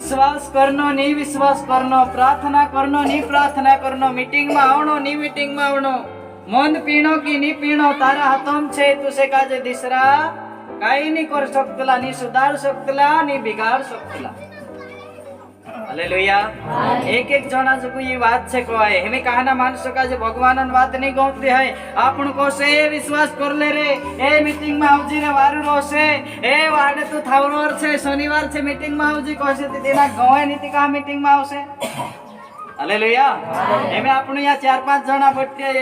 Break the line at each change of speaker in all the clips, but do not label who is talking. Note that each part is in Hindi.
विश्वास करनो नहीं विश्वास करनो, प्रार्थना करनो नहीं प्रार्थना करनो, मीटिंग में आवनो नहीं मीटिंग में आवनो, मंद पीणो की नहीं पीणो, तारा हाथों में छे। तुसे काजे दिसरा काई नहीं कर सकतला, नहीं सुधार सकतला, नहीं बिगाड़ सकतला। हालेलुया। एक एक जना जो ये बात से कहे हमें कहना मानसो का जो भगवान बात नहीं गौते है आपण को से विश्वास कर ले रे। ए मीटिंग में आवजी रे वारू रोसे, ए वाडे तू थावरोर छे शनिवार छे मीटिंग में आवजी कहसे तेना गवे नीति का मीटिंग में आवसे। हालेलुया। हमें आपण या 4-5 जना बट्टे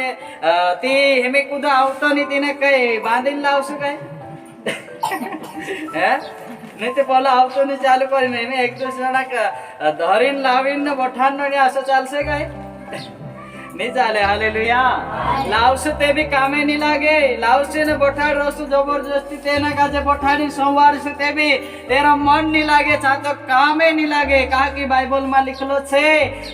ती हमें कुदा आवतो नी तीने कई बांधीन लावसु कई हैं नहीं तो बोला आवतो नहीं चालू करी नहीं मैं 1-2 जना का धरीन लावीन न बठान न असं चालसे काय नहीं चाले। हालेलुया। लावसु ते भी कामे नहीं लागे, लावसे ने बठाड़ रसु जबरदस्ती तेना का जे बठाड़ी सोमवार से ते भी तेरा मन नहीं लागे, चा तो कामे नहीं लागे। कहा कि बाइबल में लिखलो छे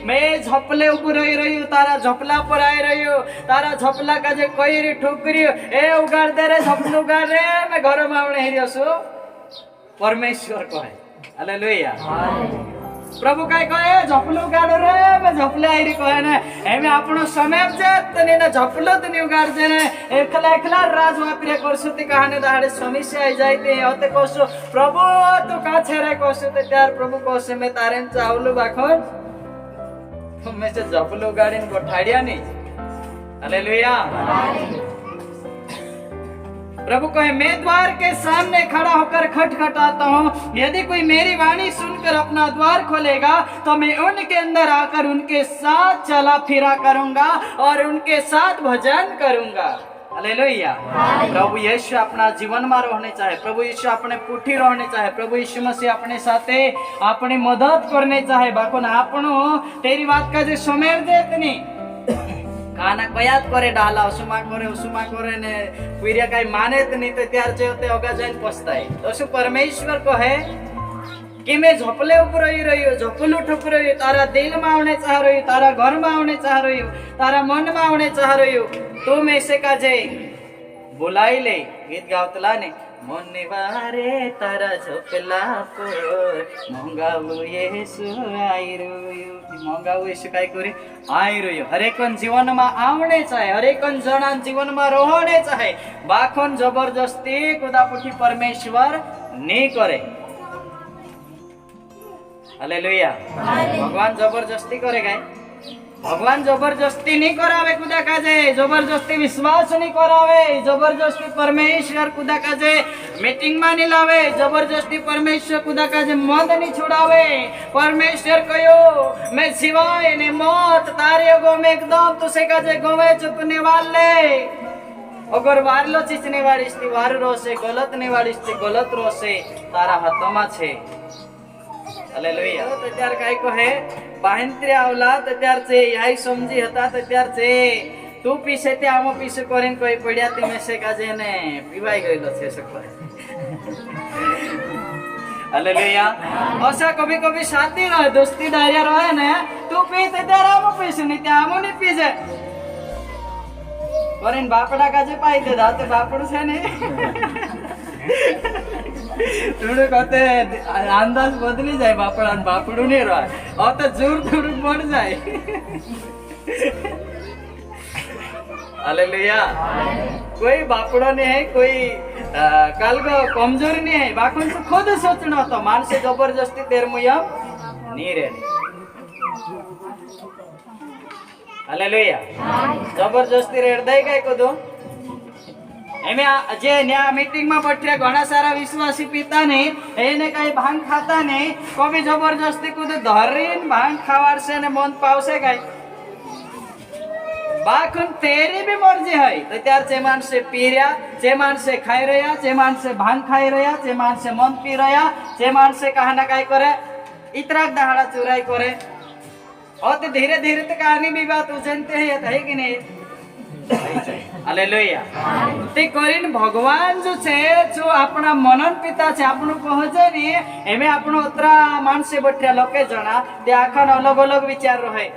मैं झपले ऊपर रही रही हूँ, तारा झपला पर आई रही हूँ, तारा झपला का जे कोई री ठुकरी ए उगाड़ दे रे झपलू उगाड़ रे मैं घर में आवणे हिरियो छु परमेश्वर को है। हालेलुया। प्रभु काय कहे झपलू गाड़ो रे मैं झपले आईरी कहे ना एमे आपनो समय जेत ने ना झपलो तनी उगाड़ दे ने एकला एकला राज वापरे करसुती कहाने दाड़े समस्या आई जाईते होते कोसो प्रभु तू का छेरे कोसो ते त्यार प्रभु कोसे मैं तारेन चावलू बाखन तो मैं से झपलू गाड़ीन गोठाड़िया नहीं। हालेलुया। प्रभु कहे मैं द्वार के सामने खड़ा होकर खटखटाता हूँ, यदि कोई मेरी वाणी सुनकर अपना द्वार खोलेगा तो मैं उनके अंदर आकर उनके साथ चला फिरा करूंगा और उनके साथ भजन करूंगा। हालेलुया। प्रभु यीशु अपना जीवन में रहने चाहे, प्रभु यीशु अपने पुठी रहने चाहे, प्रभु यीशु मसीह अपने साथे अपनी मदद करने चाहे। बाकोन आपनो तेरी बात का जो समय देतनी खाना कयात करे डाला उसुमा करे ने पुरिया काई माने त नहीं तो त्यार चेते होगा जान पछताए। तो सु परमेश्वर को है कि मैं झपले ऊपर रही हूँ, झपलू ठुक रही हूँ, तारा दिल में आने चाह रही हूँ, तारा घर में आने चाह रही हूँ, तारा मन में आने चाह रही हूँ। तुम ऐसे का जे बुलाई ले गीत गावतला ने मन वारे तारा झपला पर मंगाऊ येसु आई रह्यो, मंगाऊ येसु काय करे आई रह्यो। हरेकन जीवन में आवणे चाहे, हरेकन जना जीवन में रहने चाहे, बाखन जबरदस्ती कुदापुठी परमेश्वर नहीं करे। हालेलुया। भगवान जबरदस्ती करेगा, भगवान जबरदस्ती नहीं करावे खुदा काजे, जबरदस्ती विश्वास नहीं करावे, जबरदस्ती परमेश्वर खुदा काजे मीटिंग में नहीं लावे, जबरदस्ती परमेश्वर खुदा काजे मद नहीं छुड़ावे। परमेश्वर कहो मैं सिवाय ने मौत तारे गो में एकदम तुसे काजे गोवे चुपने वाले अगर वारलो चीचने वाली थी वार रोसे गलत ने वाली थी गलत रोसे तारा हाथों छे। हालेलुया। तो त्यार काय को है बाहेंत्री आवला तो त्यार से यही समझी हता तो त्यार से तू पीछे ते आमो पीछे करेन कोई पड़िया ते में से काजे ने पीवाई गइलो छे सकला। हालेलुया। ऐसा कभी कभी साथी रहे दोस्ती दारिया रहे ने तू पीते त्यार आमो पीछे नहीं ते आमो नहीं पीछे करेन बापड़ा काजे पाई दे दाते बापड़ से ने थोड़े कहते अंदाज बदली जाए बापड़ा बापड़ू नहीं रहा और तो जोर थोड़ा बढ़ जाए। हालेलुया। कोई बापड़ा नहीं है, कोई कल को कमजोरी नहीं है, बाकुन तो खुद सोचना तो मान से जबरदस्ती तेर मुयम नहीं रहे। हालेलुया। जबरदस्ती रेड़ दे गए को दो एमे जे न्या मीटिंग में बैठे घना सारा विश्वासी पीता नहीं एने कई भांग खाता नहीं कभी जबरदस्ती को धरीन भांग खावार से ने मन पावसे गई बाखुन तेरी भी मर्जी है तो त्यार जे मान से पी रहा, जे मान से खाई रहा, जे मान से भांग खाई रहा, जे मान से मन पी रहा, जे मान से कहना काई करे इतरा दहाड़ा चुराई करे और तो धीरे धीरे तो कहानी भी बात जानते है कि नहीं। हालेलुया। ते करिन भगवान जो छे जो अपना मनन पिता छे आपनु पहुंचे नी एमे आपनो उतरा मानसे बठ्या लोके जना ते आखन अलग अलग विचार रहे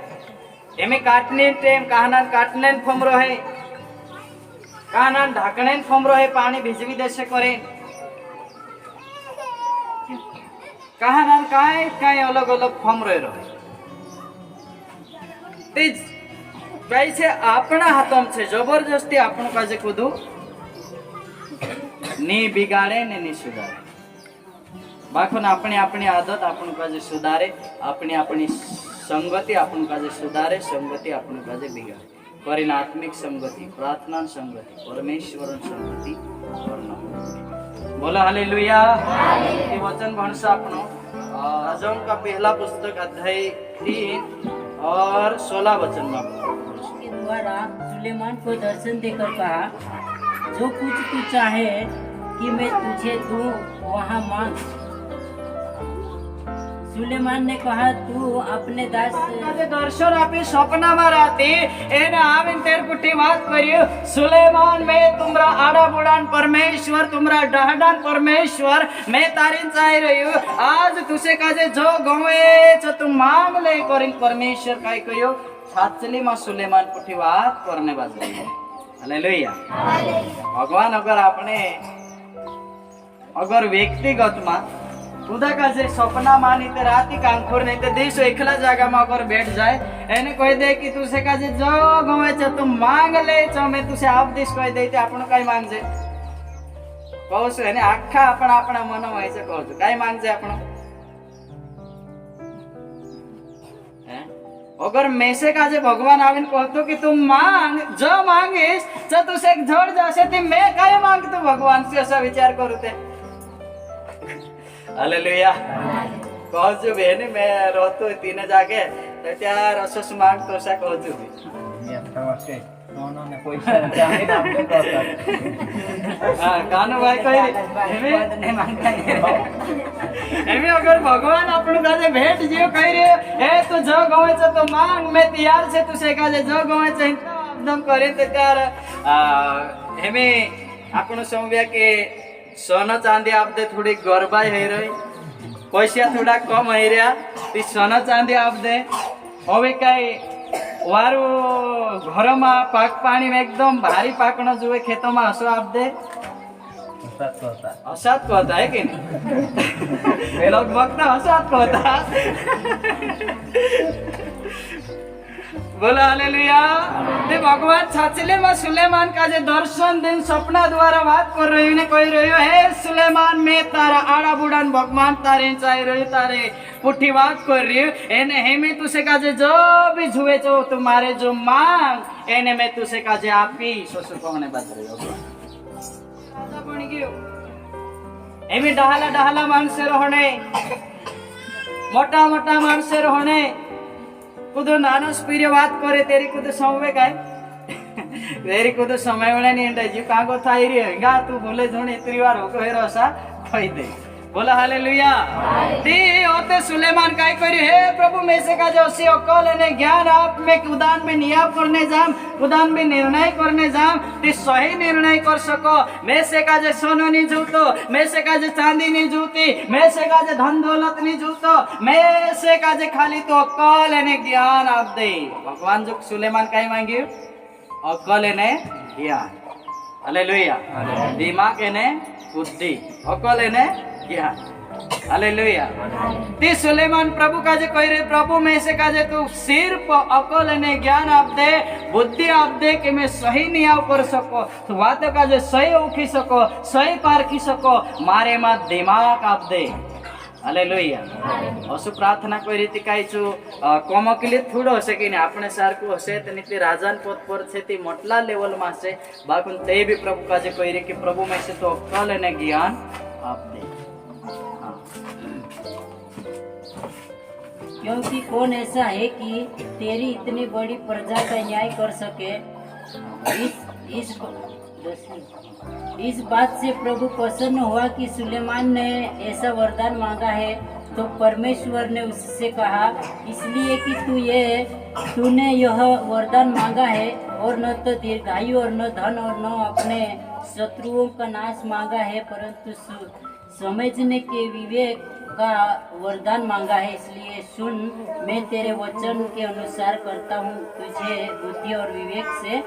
एमे काटने टाइम कहनान काटने फम रहे कहनान ढाकने फम रहे पानी भिजवी देसे करे कहा ना कहीं अलग अलग फॉर्म रहे वैसे अपना हाथों से जबरदस्ती आपन का जे कुदू नी बिगाड़े ने नी सुधारे बाखन अपनी अपनी आदत अपन का जे सुधारे अपनी अपनी संगति अपन का जे सुधारे संगति अपन का जे बिगाड़े करीन आत्मिक संगति प्रार्थना संगति परमेश्वर संगति करना बोला हालेलुया। ये वचन भंस अपनो राजाओं का पहला पुस्तक अध्याय 3 और 16 वचन में
के द्वारा सुलेमान को दर्शन देकर कहा, जो कुछ तू चाहे कि मैं तुझे दूं वहाँ मांग। सुलेमान ने कहा, तू अपने दास
दर्शन आपी सपना में रहती एने आविन तेर पुट्टी बात करियो सुलेमान में तुमरा आड़ा बुड़ान परमेश्वर तुमरा डहडान परमेश्वर मैं तारिन चाह रही हूँ आज तुसे काजे जो गवे जो तुम मांग ले करिन परमेश्वर काय कयो छाचली में सुलेमान पुट्टी बात करने बाजू हालेलुया। भगवान अगर व्यक्तिगत में खुदा का जे सपना मानी ते राती कांखोर नहीं ते देश एकला जगह में अगर बैठ जाए एने कह दे कि तुसे का जे जो गवे छ तुम मांग ले छ मैं तुसे आप देश कह दे ते आपण काय मांग जे कहू छे एने आखा आपण आपणा मन में छे कहू छे काय मांग जे आपण अगर मैं से का जे भगवान आविन कहतो कि तुम मांग जो मांगीस तो तुसे झड़ जासे ते मैं काय मांगतो भगवान से ऐसा विचार करू ते हालेलुया। कहू छु बेन मैं रहतो तीन जागे तो त्या रसस मांग तो सा कहू छु ये नमस्ते नोनो ने पैसा चाहे ना आपको कहता हां कानो भाई कहि एमे नहीं मांगता एमे अगर भगवान आपन का जे भेट जियो कहि रे ए तू जो गवे छ तो मांग मैं तैयार से तुसे का जे जो गवे छ एकदम करे ते त्यार एमे आपन समव्या के सोना चांदी आप दे थोड़ी गरबा है रही पैसा थोड़ा कम है रहा ती सोना चांदी आप दे अभी कई वारू घर में पाक पानी में एकदम भारी पाकना जुए खेतों में हसो आप दे असात कहता है कि नहीं लोग वक्त असात कहता बोला हालेलुया। ते भगवान छाचले में सुलेमान का जे दर्शन दिन सपना द्वारा बात कर रही ने कह रही हो हे सुलेमान में तारा आड़ा बुड़ान भगवान तारे चाह रही तारे पुठी बात कर रही हो एने हे में तुसे का जे जो भी जुए जो तुम्हारे जो मांग एने में तुसे का जे आपी सोसु कहने बात रही हो राजा बन गयो एमे डहाला डहाला मानसे रहने मोटा मोटा मानसे रहने कुदो नानो स्पीरे बात करे तेरी कुदो समय काय तेरी कुदो समय वाला नहीं अंडा जी कागो थाई रे गा तू बोले जोने इतनी बार होको हेरो सा कहि दे बोला हालेलुया। ती होते सुलेमान काय करी हे प्रभु में से का जो सी अकल ने ज्ञान आप में कुदान में नियाब करने जाम कुदान में निर्णय करने जाम ती सही निर्णय कर सको मैं से का जे सोनो नहीं जूतो मैं से का जे चांदी नहीं जूती मैं से का जे धन दौलत नहीं जूतो मैं से का जे खाली तो अकल ने ज्ञान आप दे भगवान जो सुलेमान काय मांगी अकल ने ज्ञान हालेलुया दिमाग ने बुद्धि अकल ने ज्ञान हालेलुया। ती सुलेमान प्रभु का जे कह रहे प्रभु में से का जे तू सिर्फ अकल ने ज्ञान आप दे बुद्धि आप दे कि मैं सही नियाव कर सको तो बातों का जे सही उखी सको सही पारखी सको मारे मा दिमाग आप दे हालेलुया। असु प्रार्थना कोई रीति काई छु कम के लिए थोड़ो हसे कि आपने सारको हसे तनी ते राजान पद पर छे ती मोटला लेवल में से बाकुन ते भी प्रभु का जे कह रहे कि प्रभु में से तो अकल ने ज्ञान आप दे
क्योंकि कौन ऐसा है कि तेरी इतनी बड़ी प्रजा का न्याय कर सके। इस बात से प्रभु प्रसन्न हुआ कि सुलेमान ने ऐसा वरदान मांगा है तो परमेश्वर ने उससे कहा इसलिए कि तूने यह वरदान मांगा है और न तो दीर्घायु और न धन और न अपने शत्रुओं का नाश मांगा है परंतु समझने के विवेक का वरदान मांगा है। इसलिए सुन मैं तेरे वचन के अनुसार करता हूँ तुझे बुद्धि और विवेक से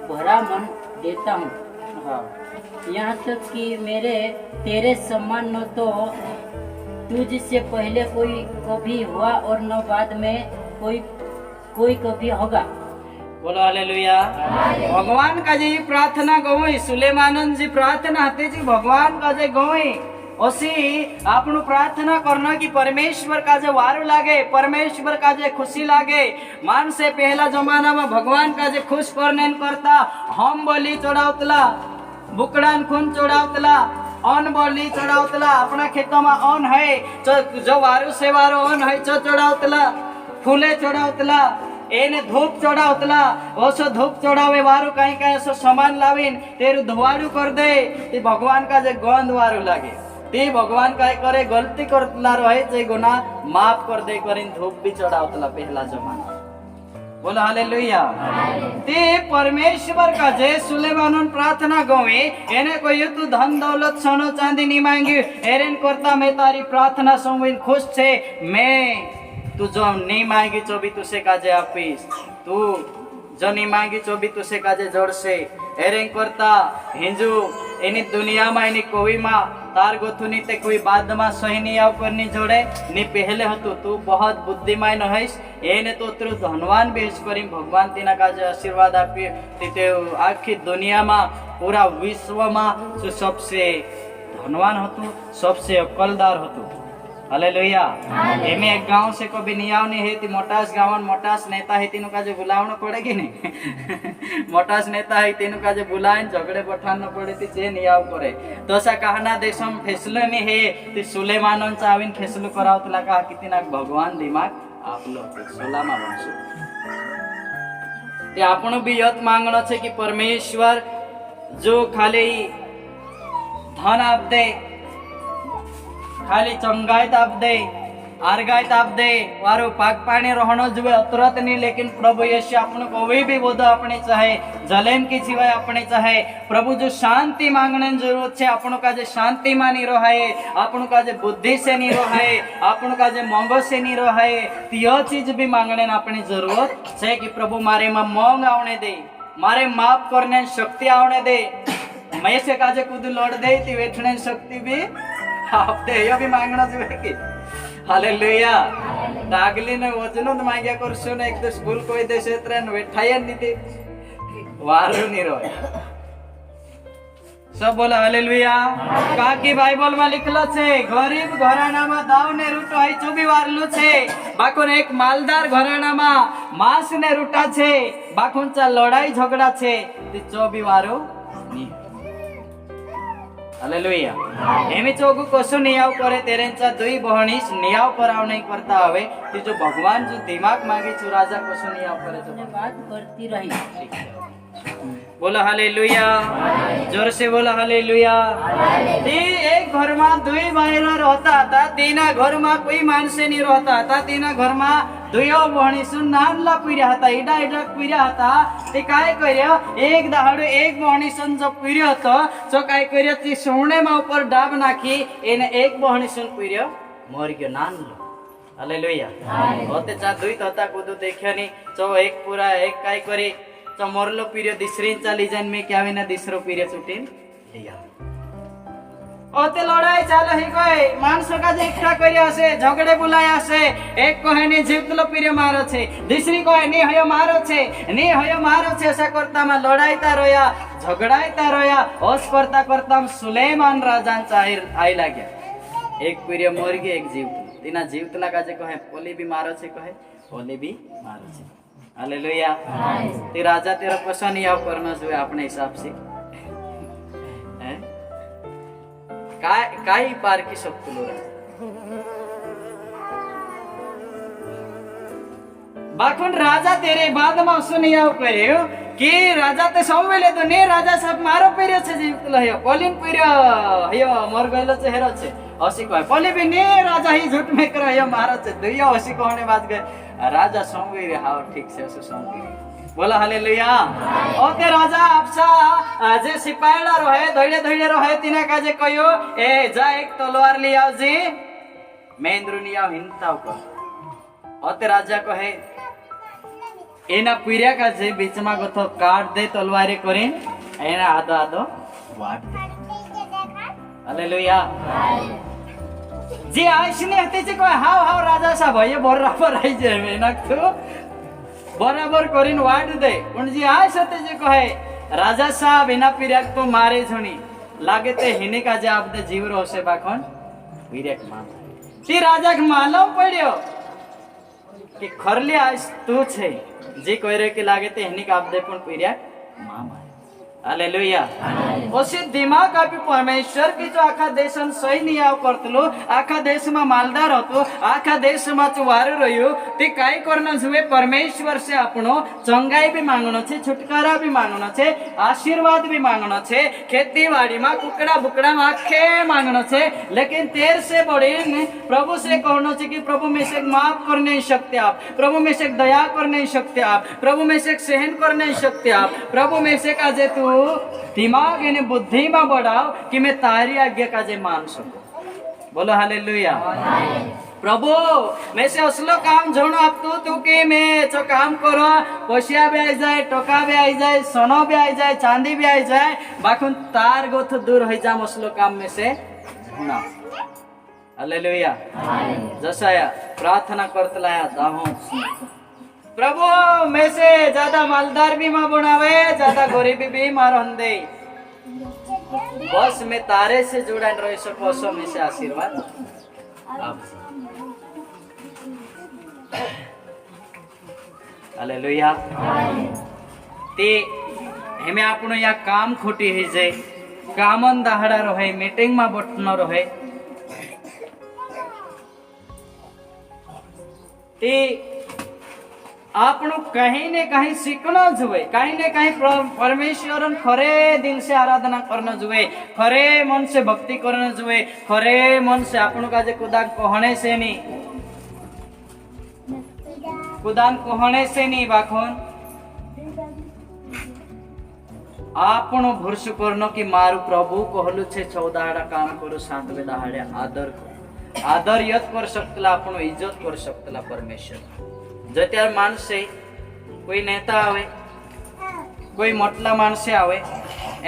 भरा मन देता हूँ यहाँ तक कि मेरे तेरे समान न तो तुझसे पहले कोई कभी हुआ और न बाद में कोई कभी होगा।
बोलो हालेलुया। भगवान का जी प्रार्थना गवई सुलेमानन जी प्रार्थना हते जी भगवान का जे गवई ओसी आपनु प्रार्थना करना कि परमेश्वर का जे वारो लागे, परमेश्वर का जे खुशी लागे। मान से पहला जमाना में भगवान का जे खुश करने करता हम बलि चढ़ावतला, बुकड़ान खून चढ़ावतला, अन्न बलि चढ़ावतला, अपना खेतों में अन्न है जो वारो से वारो अन्न है जो चढ़ावतला, फूले चढ़ावतला, एने धूप चढ़ावतला, ओसो धूप चढ़ावे वारो कहीं कहीं ऐसो सामान लावीन तेरु धुआरू कर दे ते भगवान का जे गंध वारू लागे ते भगवान काय करे गलती करतला रहे जे गुना माफ कर दे करिन धूप भी चढ़ावतला पहला जमाना। बोलो हालेलुया। ते परमेश्वर का जे सुलेमानन प्रार्थना गवे एने कोई तू धन दौलत सोनो चांदी नहीं मांगी एरेन करता मैं तारी प्रार्थना सुन खुश छे मैं तू जो नहीं मांगी चो भी तुसे काजे आपीस, तू जो नहीं मांगी चो भी तुसे काजे जोड़से एरेन करता हिंजू एनी दुनिया में एनी कोई मां तार गोथुनी ते कोई बाद में सही नहीं आव करनी जोड़े नी पहले हतु तू बहुत बुद्धिमान हईस एने तो तू धनवान बेच करी भगवान तीना काजे आशीर्वाद आपी ते आखी दुनिया में पूरा विश्व में जो सबसे धनवान हतु सबसे अक्कलदार हतु। हालेलुया। एमे एक गांव से कभी नियाव नहीं है ती मोटास गावन मोटास नेता है तीनों का जो बुलावना पड़ेगी नहीं मोटास नेता है तीनों का जो बुलाएं झगड़े बठान पड़े ती जे नियाव करे तो सा कहना देशम फैसलो नहीं है ती सुलेमानन चाविन फैसलो कराव तुला कहा कितना भगवान दिमाग आप लोग सोलामा बनसु ते आपनो भी यत मांगनो छे कि परमेश्वर जो खाली धन आप दे खाली चंगाई ताप दे आरगाई ताप दे वारो पाक पानी रहनो जुए तुरंत नहीं लेकिन प्रभु यीशु आपन कोई भी बोध अपने चाहे जलेम की सिवाय अपने चाहे प्रभु जो शांति मांगने जरूरत है आपन का जे शांति मानी रहे आपन का जे बुद्धि से नहीं रहे आपन का जे मंगो से नहीं रहे तो यह चीज भी मांगने अपनी जरूरत है कि प्रभु मारे में मोंग आवने दे मारे माफ करने शक्ति आवने दे मैं से काजे कूद लौट दे ती बैठने शक्ति भी आप दे यो भी मांगना चाहिए कि हालेलुया। तागली ने वजनो न मांग्या करसो ने एक दो स्कूल कोई दे क्षेत्र न बैठायन नीति वारो नहीं रोय सब बोला हालेलुया। काकी बाइबल में लिखलो छे गरीब घराना में दाव ने रूटो है चुबी वारलू छे बाकोन एक मालदार घराना में मांस ने रूटा छे बाकोन चा लड़ाई झगड़ा छे ती चोबी वारो नहीं। हालेलुया। एमी चोगु कसो नियाव करे तेरेंचा दुई बहनीस नियाव कराव नहीं करता हवे ती जो भगवान जो दिमाग मांगे छु राजा कसो नियाव करे तो
बात करती रही।
बोला हालेलुया। जोर से बोला हालेलुया। ती एक घर में दुई भाईरा रहता था तीना घर में कोई मानसे नहीं रहता था तीना घर में दुयो बहनी सुन नानला पीरिया था इडा इडा पीरिया था ते काय कर्यो एक दहाड़ो एक बहनी सुन जो पीरियो तो जो काय कर्यो ती सोने में ऊपर डाब नाखी एने एक बहनी सुन पीरियो मर गयो नानलो। हालेलुया। होते चा दुई तता कुदु देखियो नी जो एक पूरा एक काय करी तो मोरलो पीरियो दिसरी चाली जन में क्या विना दिसरो पीरियो छुटीन लिया ओते लड़ाई चालू ही गए मानसो का जे एकठा करिया से झगड़े बुलाया से एक कहे नी जीवतलो पीरियो मारो छे दूसरी कहे नी हयो मारो छे नी हयो मारो छे ऐसा करता में लड़ाईता रोया झगड़ाईता रोया होश करता करता सुलेमान राजान चाहिर आई लाग्या एक पीरियो मर गई एक जीवतलो तीना जीवतला का जे कहे पोली भी मारो छे कहे पोली भी मारो छे। हालेलुया। ते राजा तेरा पसंद नहीं आओ करना जो अपने हिसाब से काय पार की शक्ति लो बाखुन राजा तेरे बाद में सुनी आओ करे कि राजा ते सब वेले तो ने राजा सब मारो पेरियो छे जीवित लयो पोलिन पेरियो हयो मर गइलो छे हेरो छे हसी कहे पोली भी ने राजा ही झूठ में करे हयो मारो छे दुइयो हसी कहने बात गए राजा सोंगी रे हां ठीक से ऐसे सोंगी बोला हालेलुया। ओते राजा आपसा जे सिपाहीला रहे धैर्य धैर्य रहे तिना का जे कयो ए जा एक तलवार ले आओ जी महेंद्र निया हिंताव को ओते राजा कहे एना पीरिया का जे बीच में गथो काट दे तलवारे करिन एना आधो आधो वाट दे। हालेलुया। જે આશને હતી જે કોઈ હાવ હાવ રાજા સાહેબ એ બરાબર આવી જાય મેં નાખતો બરાબર કરીને વાડ દે પણ જે આશ હતી જે કહે રાજા સાહેબ એના પીર્યાક તો મારે જણી લાગે તે હિને કાજે આપદે જીવરો હશે બાખણ પીર્યાક માં તે રાજા કે માલમ પડ્યો કે ખરલી આશ તું છે જે કોઈ રે કે લાગે તે હિને આપદે પણ પીર્યાક માં हालेलुया उसी दिमाग આપી પરમેશ્વર કે જો આખા દેશન સહી નહીં આવ કરતલો આખા દેશમાં માલદાર હતો આખા દેશમાં ચુવારે રહ્યો તે કાઈ કરનો जुए પરમેશ્વર से આપણો ચંગાઈ भी માંગણો છે છુટકારા भी માંગણો છે આશીર્વાદ भी માંગણો છે ખેતીવાડીમાં કુકડા બુકડામાં આખે માંગણો છે लेकिन तेर से बड़े प्रभु से कहनो છે कि प्रभु में से माफ कर नहीं सकते आप प्रभु में से दया कर नहीं सकते आप प्रभु में से सहन कर नहीं सकते आप प्रभु में से काजे तू दिमाग यानी बुद्धि में बढ़ाओ कि मैं तारी आज्ञा काजे मान सकूं बोलो हालेलुया प्रभु मैं से असलो काम जोनो आप तू के मैं जो काम करो पैसा भी आई जाए टका भी आई जाए सोनो भी आई जाए चांदी भी आई जाए बाकुन तार गोथ दूर हो जाम असलो काम में से ना हालेलुया जसाया प्रार्थना करतलाया दाहो प्रभु मैं से ज्यादा मालदार भी मां बनावे ज्यादा गरीबी भी मारन दे बस मैं तारे से जुड़ा रह सको सो में से आशीर्वाद हालेलुया ते हमें आपनो या काम खोटी है जे कामन दाहड़ा रहे मीटिंग में बटनो रहे ते આપણું કहीं ને કहीं શીખનો જોઈએ कहीं ने कहीं परमेश्वर खरे दिल से आराधना करना જોઈએ खरे मन से भक्ति करना જોઈએ खरे मन से આપણું કાજે ખુદા કહણે છે ની ખુદા કહણે છે ની બાખોન આપણો ભરોસો કરનો કે મારું પ્રભુ કહલું છે 14 દાડા કામ કરું 7 દાડા આદર યત कर सकतला આપણો इज्जत कर सकतला परमेश्वर जो त्यार माणसे कोई नेता आवे कोई मोटला माणसे आवे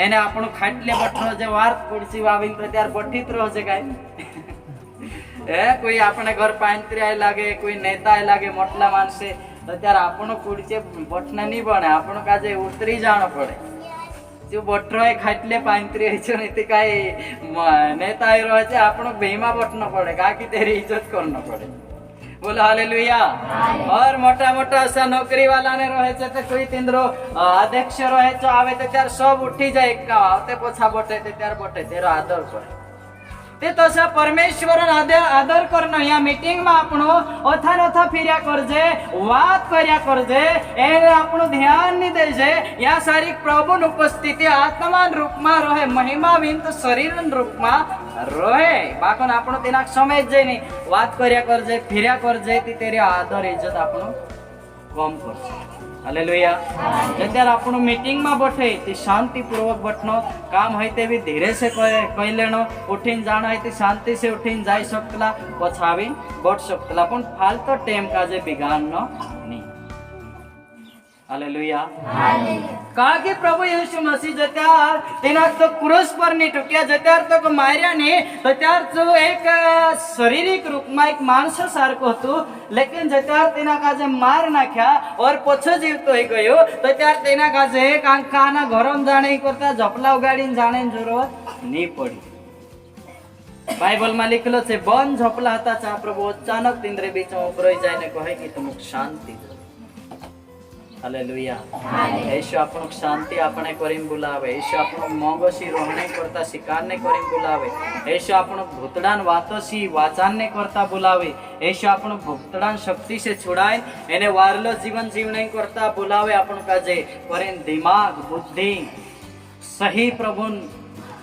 एने आपण खाटले बटनो जे वार कुर्सी वावीन तो त्यार बठीत रहो जे काय ए कोई आपने घर पांतरी आय लागे कोई नेता आय लागे मोटला माणसे तो त्यार आपण कुर्सी बटना नहीं बने आपण काजे उतरी जाणो पड़े जो बटरो है खाटले पांतरी है जो नहीं काय नेता आय रहो जे आपण बेमा बटनो पड़े का की तेरी इज्जत करनो पड़े बोलो हालेलुया और मोटा मोटा ऐसा नौकरी वाला ने रहे छे तो कोई तिंद्रो अध्यक्ष रहे तो आवे तो त्यार सब उठी जाए का आवते पोछा बटे ते त्यार बटे तेरो आदर करे ते तो सा परमेश्वर आदर करनो या मीटिंग में आपनो ओथा नोथा फिर्या करजे बात कर्या करजे एने आपनो ध्यान नहीं देजे या सारी प्रभु उपस्थिति आत्मान रूप में रहे महिमाविंत शरीर रूप में रहे बाकोन आपनो तेना समय जे नहीं बात कर्या करजे फिर्या करजे ती तेरी आदर इज्जत आपनो कम करजे हालेलुया जत्यार आपनो मीटिंग में बैठे ती शांति पूर्वक बैठनो काम है ते भी धीरे से कई लेनो उठीन जाना है ती शांति से उठीन जाई सकतला पछावी बैठ सकतला पण फालतू टाइम काजे बिगाड़नो नहीं हालेलुया कहा कि प्रभु यीशु मसीह जत्यार तेना तो क्रूस पर नहीं टुक्या जत्यार तो मार्या नहीं तो त्यार जो एक शारीरिक रूप में एक माणस सारखो हतो लेकिन जत्यार तेना काजे मार नाख्या और पछो जीवतो ही गयो तो त्यार तेना काजे काना घरम जाणे करता झपला उगाड़ीने जाणे जरूरत नहीं पड़ी बाइबल में लिखेलो छे बन झपला हता चा प्रभु अचानक तिंद्रे बीच में उभराई जाय ने कहे कि तुम शांति हालेलुया यीशु आपन शांति आपने करीम बुलावे यीशु आपन मोंगोसी रोहणे करता शिकार ने करीम बुलावे यीशु आपन भूतडान वातोसी वाचान ने करता बुलावे यीशु आपन भूतडान शक्ति से छुड़ाए एने वारलो जीवन जीवने करता बुलावे आपन काजे करीम दिमाग बुद्धि सही प्रभुन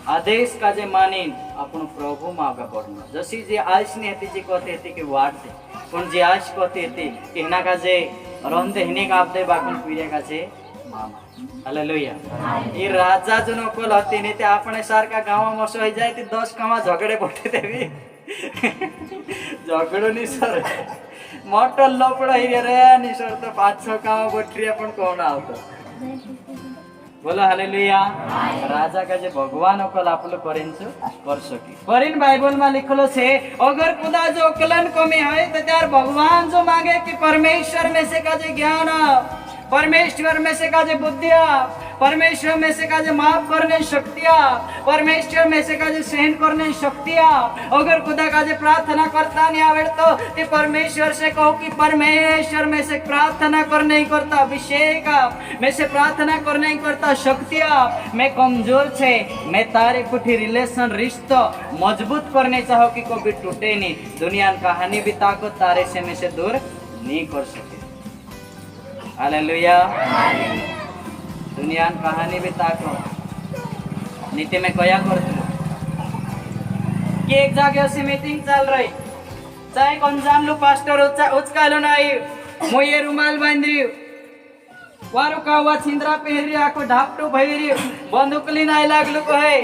आदेश काजे मानीन आपन प्रभु मागा बढ़ना जसी जे आश ने हती जे कहते हती कि वाट दे पण जे आश कहते हती कि हिना काजे रोंदे हिने कापदे बाकुन पीरे काजे मामा हालेलुया ई राजा जो नकोल हती ने ते आपणे सारका गावा में सोई जाय ते 10 कामा झगड़े पटे देवी झगड़ो नी सर मोटो लपड़ा ही रे नी सर तो 5-6 कामा बटरिया पण कोण आवतो बोलो हालेलुया। राजा का जे भगवान अकल आपलो करेन छु कर सकी करीन बाइबल में लिखलो छे अगर खुदा जो अकलन कमी है तो त्यार भगवान जो मांगे कि परमेश्वर में से का जे ज्ञान परमेश्वर में से का जे बुद्धिया परमेश्वर में से का जे माफ करने शक्तियां परमेश्वर में से का जे सहन करने शक्तियां अगर खुदा का जे प्रार्थना करता नहीं आवे तो ते परमेश्वर से कहो कि परमेश्वर में से प्रार्थना करने नहीं करता अभिषेक में से प्रार्थना करने नहीं करता शक्तियां मैं कमजोर छे मैं तारे कुछ रिलेशन रिश्ता मजबूत करने चाहो कि कभी टूटे नहीं दुनिया कहानी भी ताकत तारे से में से दूर नहीं कर सके हालेलुया। दुनिया कहानी भी ताको नीति में कया करते कि एक जगह से मीटिंग चल रही चाहे कौन जान लो पास्टर उचकालो नहीं मुझे रुमाल बांध रही वारो का हुआ छिंद्रा पहन रही आको ढापटू भई रही बंदूक ली नहीं लागलो कहे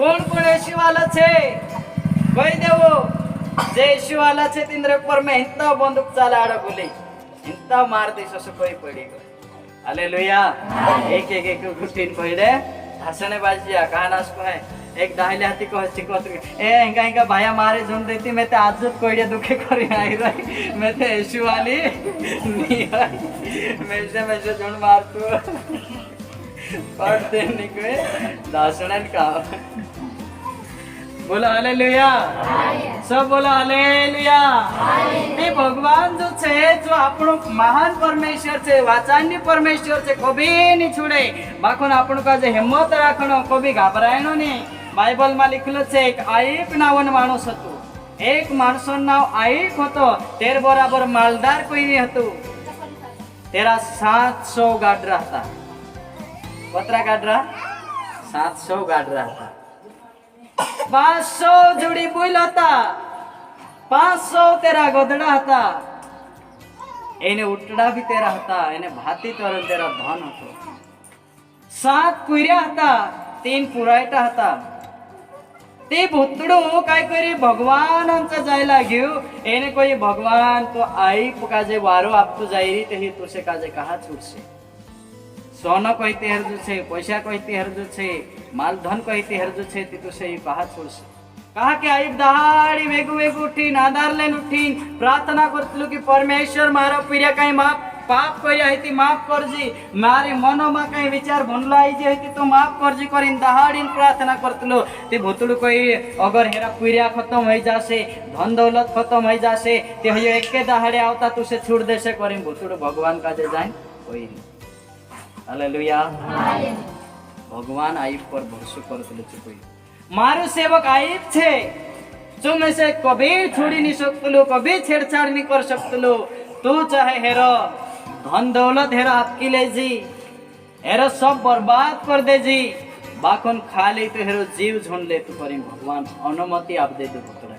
कौन ऐसी वाला छे कही देवो जे ऐसी वाला छे तिंद्र पर में इंता बंदूक चलाड़ा बोले इंता मार दे सो कोई पड़ी हालेलुया। एक एक एक गुटीन पहिले हसने बाजिया कहानास को है एक दाहिले हाथी को हस्ती को ए इंगा इंगा भाया मारे झुंड देती मैं ते आज कोई दुखे करी आई रही मैं ते ऐसी वाली नहीं मैं से झुंड मार तू पढ़ दे निकले दासनन का बोला हालेलुया सब बोला हालेलुया। ते भगवान जो छे जो आपनो महान परमेश्वर छे वाचान्य परमेश्वर छे कभी नहीं छोड़े बाखोन आपनो का जे हिम्मत राखनो कभी घबरायनो नहीं बाइबल में लिखलो छे एक आईक नावन माणस हतो एक माणसों नाव आईक हतो तेर बराबर मालदार कोई नहीं हतो तेरा 700 गाडरा था कतरा गाडरा 700 गाडरा था 500 जोड़ी बुल था 500 तेरा गोदड़ा था एने उटड़ा भी तेरा था एने भाती तोरण तेरा धन हतो 7 पुरिया था 3 पुरायटा था ते भूतड़ो काय करी भगवान आमचा जाय लाग्यो एने कोई भगवान तो आई काजे वारो आपतो जायरी ते ही तुसे काजे कहा छूटसे सोना कहते हरजू छे पैसा कहते हरजू छे माल धन कहते हरजू छे ती तुसे ही कहा छूटसे कहा के आई दहाड़ी वेगु वेगु उठी नादार लेन उठी प्रार्थना करतलु कि परमेश्वर मारो पिरिया कहीं माफ पाप करिया है ती माफ कर जी मारे मनो में कहीं विचार भनला आई जे है तो माफ कर जी करिन दहाड़ीन प्रार्थना करतलो ते भूतड़ू कोई अगर हेरा पुरिया खत्म हो जासे धन दौलत खत्म हो जासे ते हयो एके दहाड़े आवता तुसे छूट देसे करिन भूतड़ू भगवान का जे जाय कोई नहीं हालेलुया। भगवान आईब पर भरोसा करतलो कोई मारू सेवक आईब छे जो में से कभी छोड़ी नहीं सकतलो कभी छेड़छाड़ नहीं कर सकतलो तू चाहे हेरो धन दौलत हेरा आपकी ले जी हेरो सब बर्बाद कर दे जी बाखन खाली तो हेरो जीव झुंड ले तू करी भगवान अनुमति आप दे दो भुतड़ा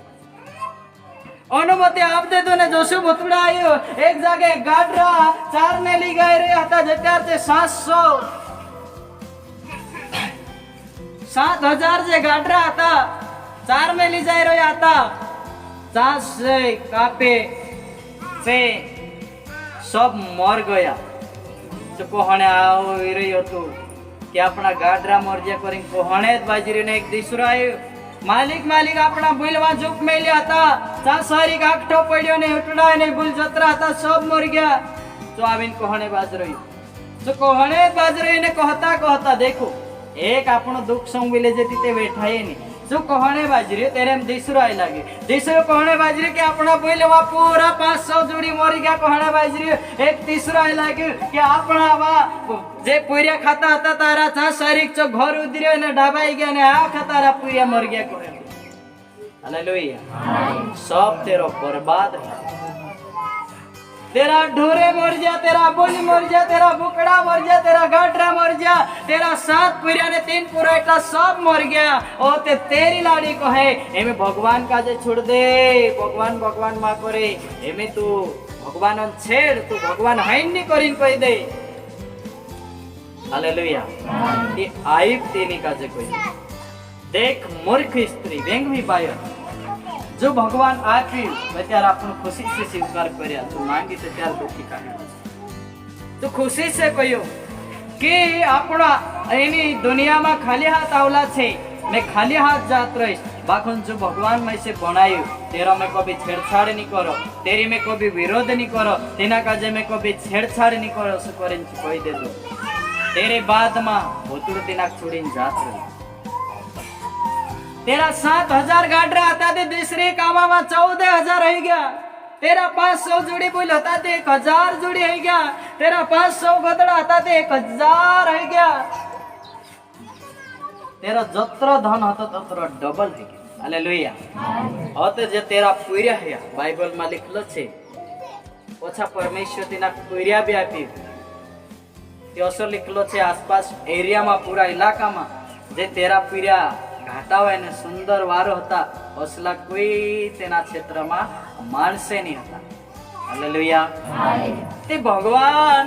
अनुमति आप दे दो ने जोशु भुतड़ा आयो एक जगह गाडरा 4 ने ली गए रे हता जत्यार से 7,000 जे गाडरा आता 4 में ली जाए रहे आता 4 से कापे से सब मर गया तो कोहणे आओ रही हो तू कि अपना गाडरा मरजिया करी कोहणे बाजरी ने एक दूसरा मालिक मालिक अपना बुलवा जुक में लिया था चा सारी गाठो पड़ियो ने उठड़ा ने बुल जतरा था सब मर गया तो आविन कोहणे बाज रही तो कोहणे बाज रही ने कहता कहता देखो एक अपनो दुख संग ले जेती ते बैठाए नहीं जो कोहणे बाजरी तेरे में दूसरा आई लगे दूसरा कोहणे बाजरी के अपना बुलवा पूरा 500 जोड़ी मर गया कोहणे बाजरी एक तीसरा आई लगे कि अपना वा जे पुरिया खाता था तारा था शरीर चो घर उधरियो ने ढाबाई गया ने आखा तारा पुरिया मर गया कोहणे हालेलुया। सब तेरा बर्बाद है तेरा ढोरे मर जा तेरा बोली मर जा तेरा बुकड़ा मर जा तेरा गाडरा मर जा तेरा 7 पुरिया ने 3 पुराइटा सब मर गया और ते तेरी लाड़ी को है एमे भगवान का जे छोड़ दे भगवान भगवान मा करे एमे तू भगवान छेड़ तू भगवान हाइन नहीं करिन कह दे हालेलुया। ये आईब तेनी का जे कोई देख मूर्ख स्त्री व्यंग भी पाया जो भगवान आपी त्यार अपन खुशी से स्वीकार करया तो मांगी तो त्यार दुखी का तो खुशी से कहियो कि अपना એની દુનિયામાં ખાલી હાથ આવલા છે, मैं खाली हाथ जात रहीश। बाखुन जो भगवान में से बनायु तेरा में कभी छेड़छाड़ नहीं करो, तेरी में कभी विरोध नहीं करो, तेना काजे में कभी छेड़छाड़ नहीं करो, सो करीन कोई दे दो तेरे बाद में भूतुड़ तेना छोड़ीन जात रही। तेरा 7,000 गाडरा आता थे दूसरे कामा में 14,000 रह गया। तेरा 500 जोड़ी बोल होता थे 1,000 जोड़ी है गया। तेरा 500 गदड़ा आता थे 1,000 है गया। तेरा जत्र धन होता तत्र डबल है गया। हालेलुया। होते जे तेरा पूर्या है बाइबल में लिखलो छे, ओछा परमेश्वर तेना पूर्या भी आपी तेसो लिखलो छे आसपास एरिया में पूरा इलाका में जे तेरा पूर्या घाटा हुआ ने सुंदर वारो होता असला कोई तेना क्षेत्र में मानसे नहीं होता। हालेलुया। ते भगवान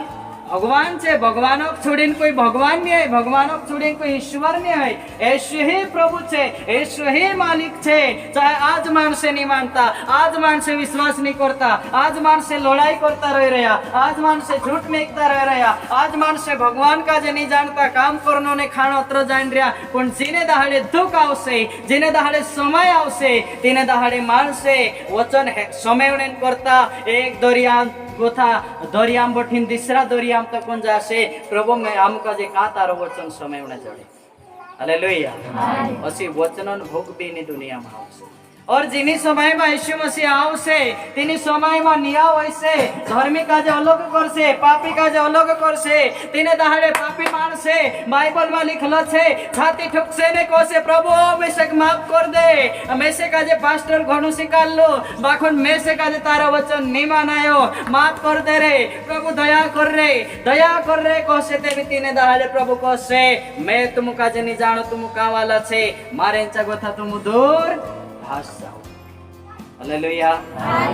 भगवान छे, भगवान छोड़ीने कोई भगवान नहीं है, भगवान छोड़ीने कोई ईश्वर नहीं है। ऐसे ही प्रभु छे, ऐसे ही मालिक छे। चाहे आज मानसे नहीं मानता, आज मानसे विश्वास नहीं करता, आज मानसे लड़ाई करता रह रहा, आज मानसे झूठ मेकता रह रहा, आज मानसे भगवान का जे नहीं जानता काम करनो ने खानो अत्र जान रहा, पण जीने दहाड़े दुख आवशे, जीने दहाड़े समय आवशे, तीने दहाड़े मानसे वचन समय करता एक दरिया गोथा दरियाम बठीन तीसरा दरियाम तक कौन जासे प्रभु में आमका जे का तारो वचन समय उन्हें जड़े। हालेलुया। असी वचनन भोग बीनी दुनिया में आवशे और जिनी समय में यीशु मसीह आवशे तिनी समय में निया वैसे धर्मी का जे अलग करसे, पापी का जे अलग करसे, तिने दहाड़े पापी मानसे बाइबल में लिखलो छे छाती ठुकसे ने कोसे प्रभु मैं से माफ कर दे, मैं से का जे पास्टर घणो शिकार लो बाखुन मैं से का जे तारा वचन नहीं मानायो माफ कर दे रे प्रभु दया कर रे कोसे ते भी तिने दहाड़े प्रभु कोसे मैं तुम का जे नहीं जानो तुम का वाला छे मारे इंचा गोथा तुम दूर भास जाओ। हालेलुया।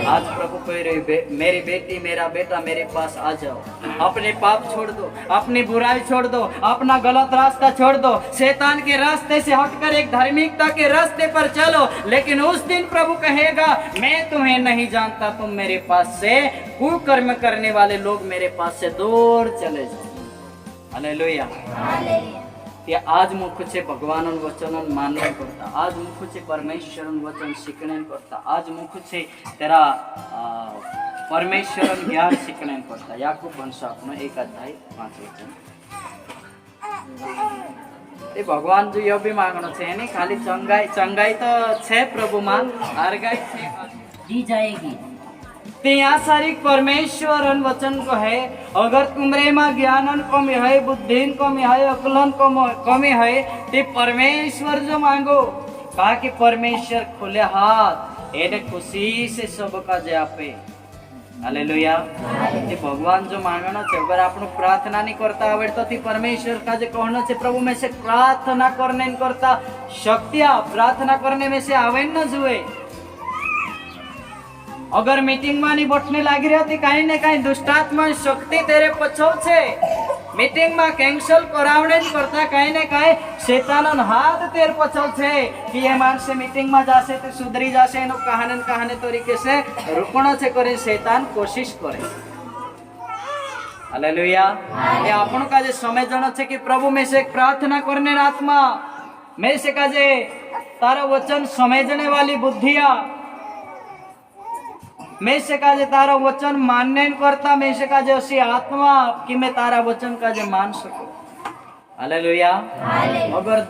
आज प्रभु कह रही मेरी बेटी मेरा बेटा मेरे पास आ जाओ, अपने पाप छोड़ दो, अपनी बुराई छोड़ दो, अपना गलत रास्ता छोड़ दो, शैतान के रास्ते से हटकर एक धार्मिकता के रास्ते पर चलो। लेकिन उस दिन प्रभु कहेगा मैं तुम्हें नहीं जानता, तुम मेरे पास से कुकर्म करने वाले लोग मेरे पास से दूर चले जाओ। हालेलुया। ते आज मुख छे भगवान वचन मानन करता, आज मुख छे परमेश्वर वचन शिकणन करता, आज मुख छे तेरा परमेश्वर ज्ञान शिकणन करता। याकूब वंश आपनो 1:5 वचन ते भगवान जो यो भी मांगणो छे एनी खाली चंगाई तो छे प्रभु मां अर्गाई छे
दी जाएगी।
त्या सारी परमेश्वर वचन को है अगर तुमरे में ज्ञानन कमी है, बुद्धिन कमी है, अकलन कमी है ते परमेश्वर जो मांगो कहा कि परमेश्वर खुले हाथ एने खुशी से सबका जे आपे। हालेलुया। ते भगवान जो मांगना छे अगर आपनो प्रार्थना नहीं करता आवड़तो थी परमेश्वर का जे कहना छे प्रभु में से प्रार्थना करने करता शक्ति प्रार्थना करने में से आवे न जुए। अगर मीटिंग में नहीं बैठने लगी रहती कहीं न कहीं दुष्टात्मा शक्ति तेरे पछो छे, मीटिंग में कैंसल करावने करता कहीं न कहीं शैतान हाथ तेरे पछो छे कि ये मानस मीटिंग में जासे तो सुधरी जासे एनो कहाने तरीके से रुकणो छे करे शैतान कोशिश करे। हालेलुया। ये आपण का जे समय जणो छे कि प्रभु में से प्रार्थना करने आत्मा में से का जे तारा वचन समझने वाली बुद्धिया मैं से काजे तारा वचन मानने करता मैं से काजे उसी आत्मा कि मैं तारा वचन काजे मान सकूं। हालेलुया। अगर